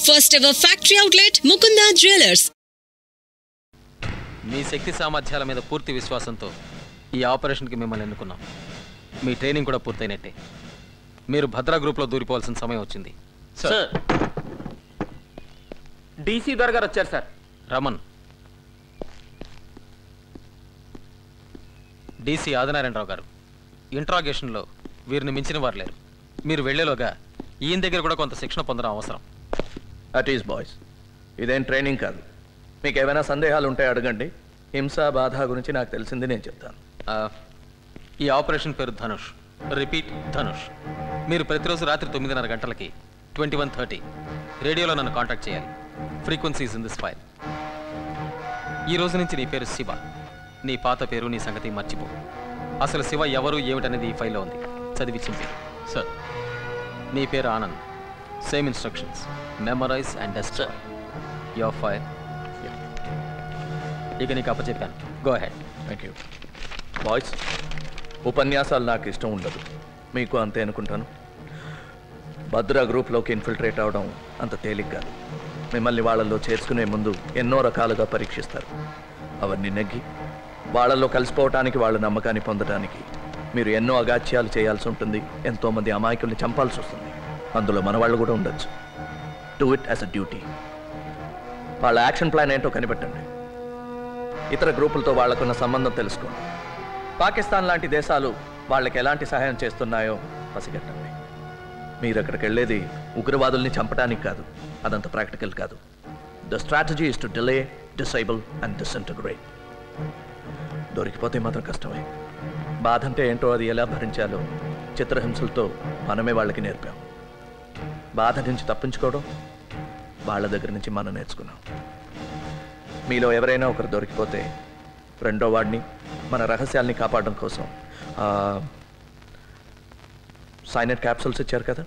First ever factory outlet, Mukunda Jewelers. మీ శక్తి సామర్థ్యాల మీద పూర్తి విశ్వాసంతో ఈ ఆపరేషన్కి మిమ్మల్ని ఎన్నుకున్నాం. మీ ట్రైనింగ్ కూడా పూర్తయినట్టే. మీరు భద్రా గ్రూప్లో దూరిపోవాల్సిన సమయం వచ్చింది. సార్ డీసీ దొరగారు వచ్చారు సార్. రమన్. డీసీ ఆదినారాయణరావు గారు, ఇంట్రాగేషన్లో వీరిని మించిన వారు లేరు. మీరు వెళ్లేలోగా ఈయన దగ్గర కూడా కొంత శిక్షణ పొందడం అవసరం. అట్ ఈస్ బాయ్స్, ఇదేం ట్రైనింగ్ కాదు. మీకు ఏమైనా సందేహాలు ఉంటే అడగండి. హింస బాధ గురించి నాకు తెలిసింది నేను చెప్తాను. ఈ ఆపరేషన్ పేరు ధనుష్. రిపీట్, ధనుష్. మీరు ప్రతిరోజు రాత్రి 9:30 గంటలకి 21:30 రేడియోలో నన్ను కాంటాక్ట్ చేయాలి. Frequencies in this file. ఈ రోజు నుంచి నీ పేరు శివ. నీ పాత పేరు, నీ సంగతి మర్చిపో. అసలు శివ ఎవరు ఏమిటనేది ఈ ఫైల్లో ఉంది. చదివి చింపి. సార్, నీ పేరు Anand. Same instructions. Memorize and destroy your file. ఇక నీకు అప్పచెప్పాను. Go ahead. Thank you. Boys, ఉపన్యాసాలు నాకు ఇష్టం ఉండదు. మీకు అంతే అనుకుంటాను. భద్రా గ్రూప్లోకి ఇన్ఫిల్ట్రేట్ అవడం అంత తేలిక కాదు. మిమ్మల్ని వాళ్ళల్లో చేర్చుకునే ముందు ఎన్నో రకాలుగా పరీక్షిస్తారు. అవన్నీ నెగ్గి వాళ్ళల్లో కలిసిపోవటానికి, వాళ్ళ నమ్మకాన్ని పొందడానికి మీరు ఎన్నో అగాత్యాలు చేయాల్సి ఉంటుంది. ఎంతోమంది అమాయకుల్ని చంపాల్సి వస్తుంది. అందులో మన వాళ్ళు కూడా ఉండొచ్చు. Do it as a duty. వాళ్ళ యాక్షన్ ప్లాన్ ఏంటో కనిపెట్టండి. ఇతర గ్రూపులతో వాళ్లకున్న సంబంధం తెలుసుకోండి. పాకిస్తాన్ లాంటి దేశాలు వాళ్ళకి ఎలాంటి సహాయం చేస్తున్నాయో పసిగట్టండి. మీరు అక్కడికి వెళ్ళేది ఉగ్రవాదుల్ని చంపడానికి కాదు. అదంత ప్రాక్టికల్ కాదు. The strategy is to delay, disable and disintegrate. దొరికిపోతే మాత్రం కష్టమే. బాధ అంటే ఏంటో, అది ఎలా భరించాలో చిత్రహింసలతో మనమే వాళ్ళకి నేర్పాం. బాధ నుంచి తప్పించుకోవడం వాళ్ళ దగ్గర నుంచి మనం నేర్చుకున్నాం. మీలో ఎవరైనా ఒకరు దొరికిపోతే రెండో వాడిని, మన రహస్యాల్ని కాపాడడం కోసం సైనైడ్ క్యాప్సూల్స్ ఇచ్చారు కదా.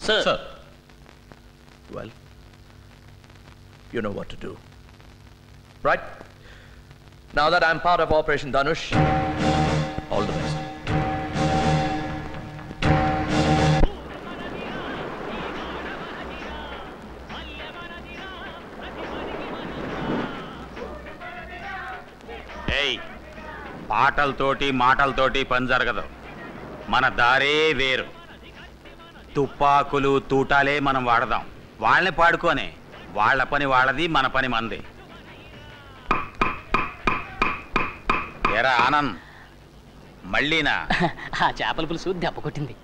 Sir, well, you know what to do, right? Now that I'm part of Operation Dhanush, all the best. Hey, పాటలతోటి మాటలతోటి పని జరగదు. మన దారే వేరు. తుపాకులు తూటాలే మనం వాడదాం. వాళ్ళని పాడుకోనే. వాళ్ళ పని వాళ్ళది, మన పని మనది. ఎరా ఆనంద్, మళ్ళీనా? ఆ చేపల పులుసు దెబ్బ కొట్టింది.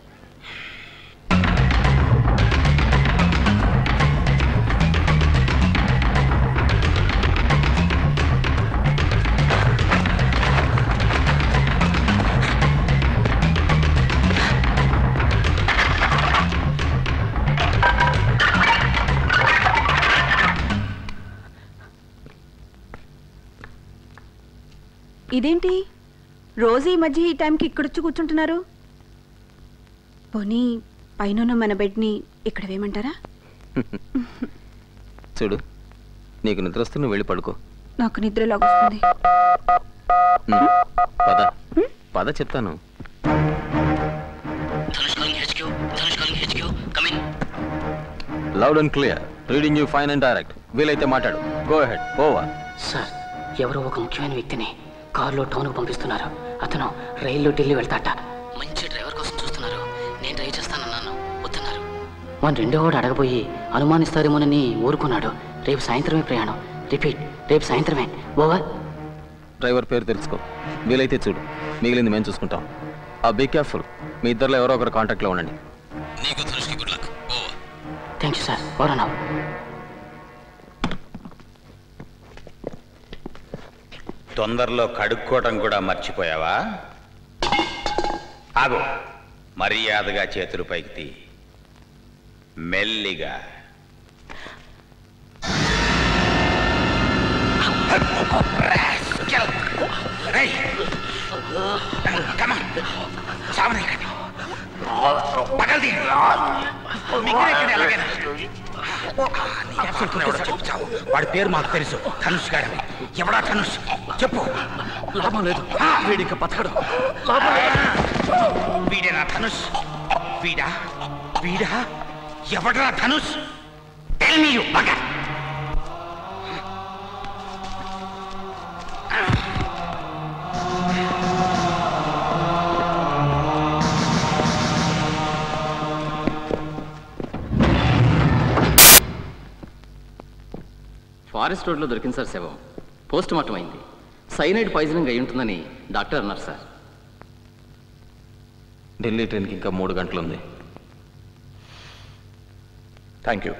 ఇదేంటి రోజు ఈ మధ్య ఈ టైంకి ఇక్కడొచ్చి కూర్చుంటున్నారు? పోనీ పైన మన బెడ్ని ఇక్కడ వేయమంటారా? చూడు, నీకు నిద్ర వస్తే నువ్వు వెళ్ళి పడుకో. నాకు నిద్ర లాగొస్తుంది. పద పద చెప్తాను. Loud and clear. Reading you fine and direct. వీలైతే మాట్లాడు. Go ahead. ఓవర్. సార్, ఎవరో ఒక ముఖ్యమైన వ్యక్తిని కారులో టౌన్కు పంపిస్తున్నారు. అతను రైల్లో ఢిల్లీ వెళ్తాట. మంచి డ్రైవర్ కోసం చూస్తున్నారు. నేను డ్రైవ్ చేస్తానన్నాను, వద్దన్నారు. మన రెండో వాడు అడగబోయి అనుమానిస్తారేమోనని ఊరుకున్నాడు. రేపు సాయంత్రమే ప్రయాణం. రిపీట్, రేపు సాయంత్రమే. ఓవర్. డ్రైవర్ పేరు తెలుసుకో. వీలైతే చూడు. మిగిలింది మేము చూసుకుంటాం. Be careful. మీ ఇద్దరిలో ఎవరో ఒకరు కాంటాక్ట్లో ఉండండి. నీకు ధనుష్కి good luck. Over. Thank you sir. Over now. తొందరలో కడుక్కోవటం కూడా మర్చిపోయావా? ఆగు. మర్యాదగా చేతులు పైకి తీ. మెల్లిగా. వాడి పేరు మాకు తెలుసు. ధనుష్ గాడని. ఎవడా ధనుష్? చెప్పు. లాభం లేదు. వీడిక బతకడు. వీడేనా ధనుష్? వీడా? వీడా? ఎవడ్రా Dhanush? Tell me you bugger. Forest రోడ్లో దొరికింది సార్ శవం. పోస్ట్ మార్టం అయింది. సైనైడ్ పాయిజనింగ్ అయి ఉంటుందని డాక్టర్ అన్నారు సార్. ఢిల్లీ ట్రైన్కి ఇంకా 3 గంటలు ఉంది. Thank you.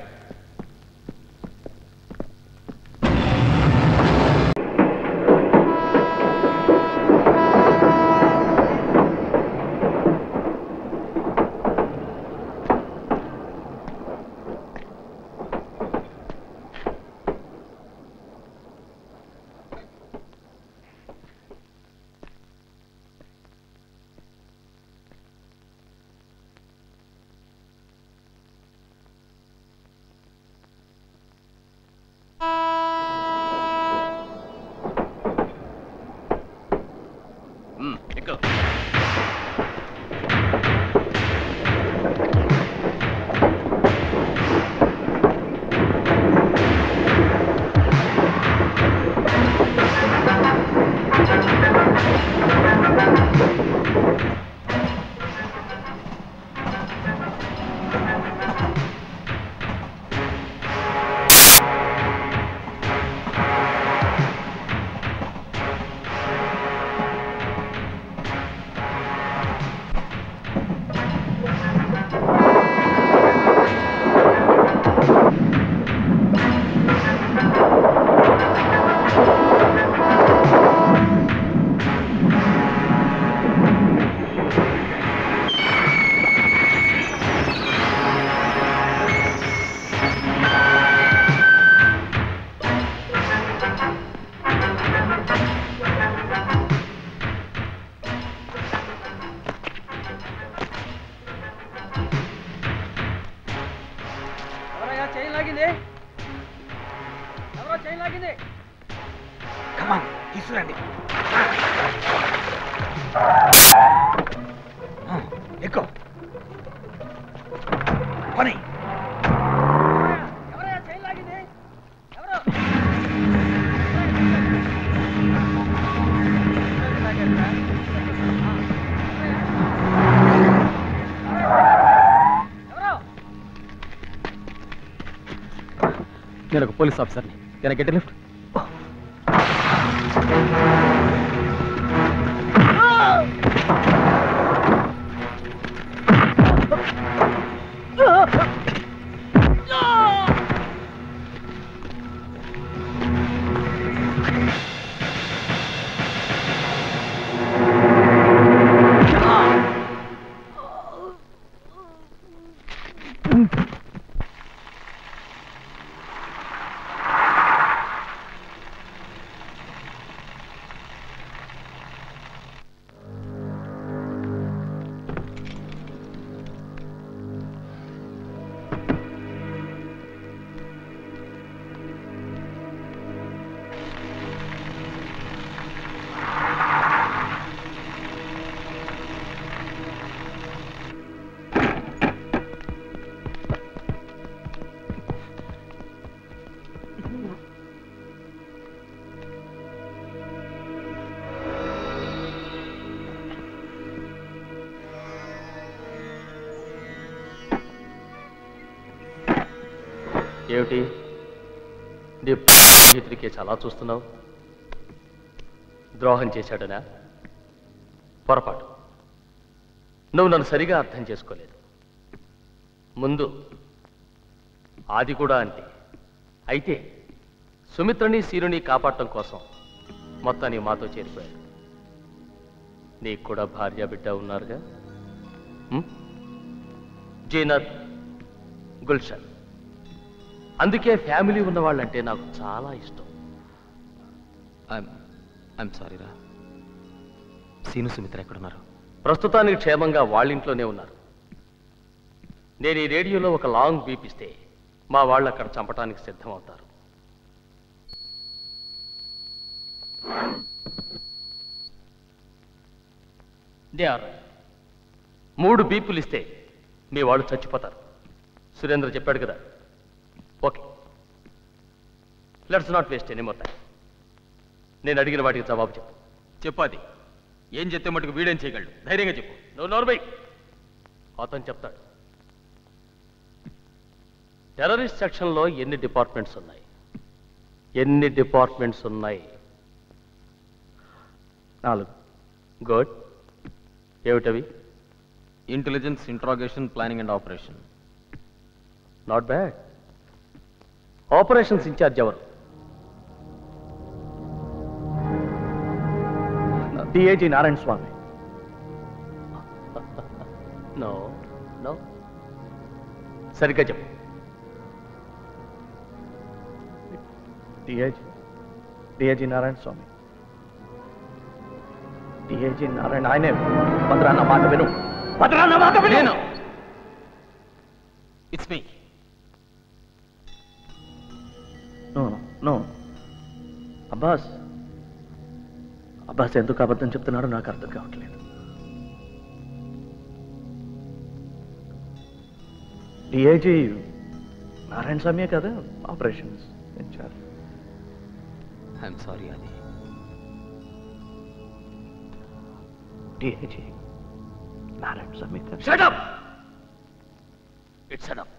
కమాన్ తీసుకురండి. ఎక్కువ పని. నేను ఒక పోలీస్ ఆఫీసర్ని. Can I get a lift? ఏమిటి చేతుడికే చాలా చూస్తున్నావు? ద్రోహం చేశాడనా? పొరపాటు. నువ్వు నన్ను సరిగా అర్థం చేసుకోలేదు. ముందు ఆది కూడా అంతే. అయితే సుమిత్రని సీనుని కాపాడటం కోసం మొత్తాన్ని మాతో చేరిపోయాడు. నీకు కూడా భార్య బిడ్డ ఉన్నారుగా, జీనత్, గుల్షన్. అందుకే ఫ్యామిలీ ఉన్నవాళ్ళంటే నాకు చాలా ఇష్టం. ఐఎమ్ సారీ రా. సీను సుమిత్ర ఎక్కడున్నారు? ప్రస్తుతానికి క్షేమంగా వాళ్ళింట్లోనే ఉన్నారు. నేను ఈ రేడియోలో ఒక లాంగ్ బీప్ ఇస్తే మా వాళ్ళు అక్కడ చంపడానికి సిద్ధమవుతారు. దే ఆర్ 3 బీపులు ఇస్తే మీ వాళ్ళు చచ్చిపోతారు. సురేంద్ర చెప్పాడు కదా. Okay, let's not waste any more time. నేను అడిగిన వాటికి జవాబు చెప్పు. చెప్పాది. ఏం చెప్తే మటుకు వీడేం చేయగలడు? ధైర్యంగా చెప్పు. నువ్వు నోర్బై. అతను చెప్తాడు. టెర్రరిస్ట్ సెక్షన్లో ఎన్ని డిపార్ట్మెంట్స్ ఉన్నాయి? ఎన్ని డిపార్ట్మెంట్స్ ఉన్నాయి? 4. గుడ్. ఏమిటవి? Intelligence, interrogation, planning and operation. Not bad. Operations incharge ఎవరు? DIG Narayana Swamy. No no, సరిగ్గా చెప్పు. డిఐజీ నారాయణ స్వామి. డిఐజీ నారాయణ ఆయనే. భద్రాన్న మాట విను. భద్రాన్న మాట విను. It's me. No Abbas. Abbas ఎందుకు అబద్ధం చెప్తున్నాడో నాకు అర్థం కావట్లేదు. డిఐజీ నారాయణ స్వామియే కదా ఆపరేషన్స్ ఇన్ఛార్జ్. ఐఎమ్ సారీ అది. DIG Narayana Swamy. Shut up! It's enough.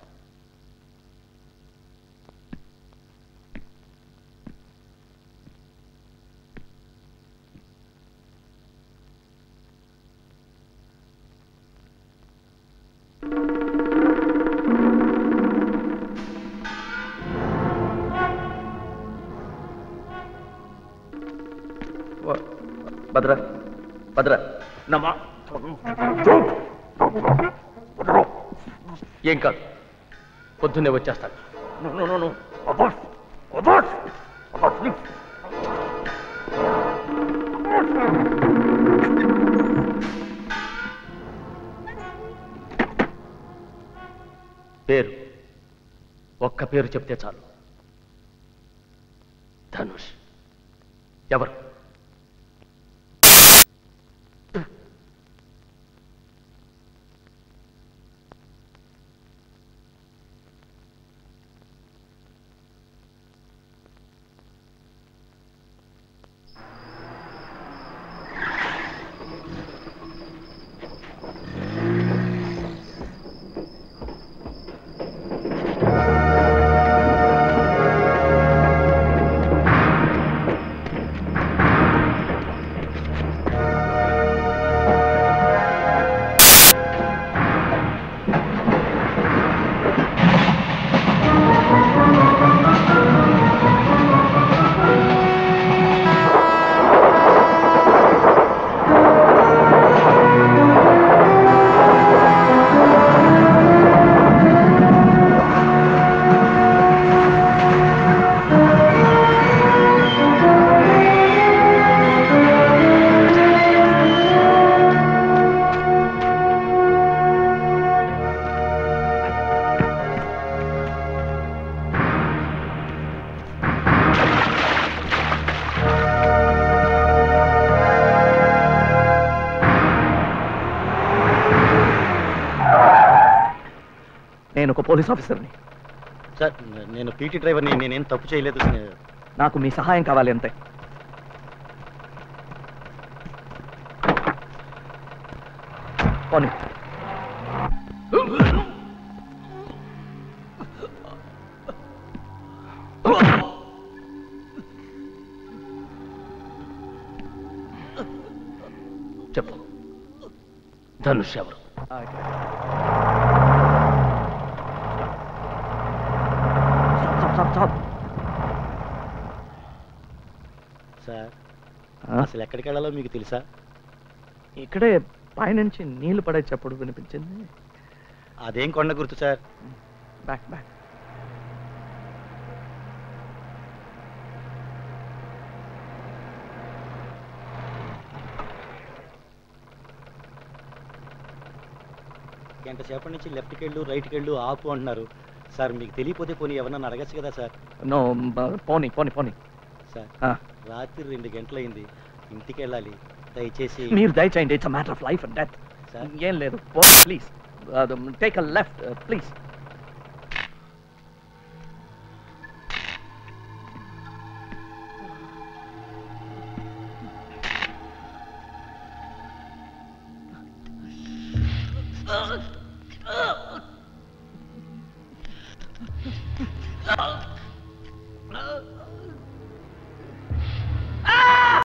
Bhadra నమ్మా. ఏం కాదు, పొద్దున్నే వచ్చేస్తాడు. పేరు, ఒక్క పేరు చెప్తే చాలు. ధనుష్. ఎవరు? నేను ఒక పోలీస్ ఆఫీసర్ని సార్. నేను పీటీ డ్రైవర్ని. నేనేం తప్పు చేయలేదు. నాకు మీ సహాయం కావాలి అంతే. పోనీ. చెప్పు, ధనుష్ ఎవరు? సార్, అసలు ఎక్కడికి వెళ్ళాలో మీకు తెలుసా? ఇక్కడే పైనుంచి నీళ్లు పడే చప్పుడు వినిపించింది. అదేం కొండ గుర్తు సార్? Back back. గంట సేపటి నుంచి లెఫ్ట్కి వెళ్ళు, రైట్కి వెళ్ళు, ఆపు అంటున్నారు సార్. మీకు తెలియపోతే పోనీ ఎవరన్నా అడగచ్చు కదా సార్? నో, పోనీ పోనీ పోనీ. సార్, రాత్రి 2 గంటలైంది. ఇంటికి వెళ్ళాలి. దయచేసి మీరు దయచేయండి. It's matter of life and death. ఏం లేదు, please. Take a left please.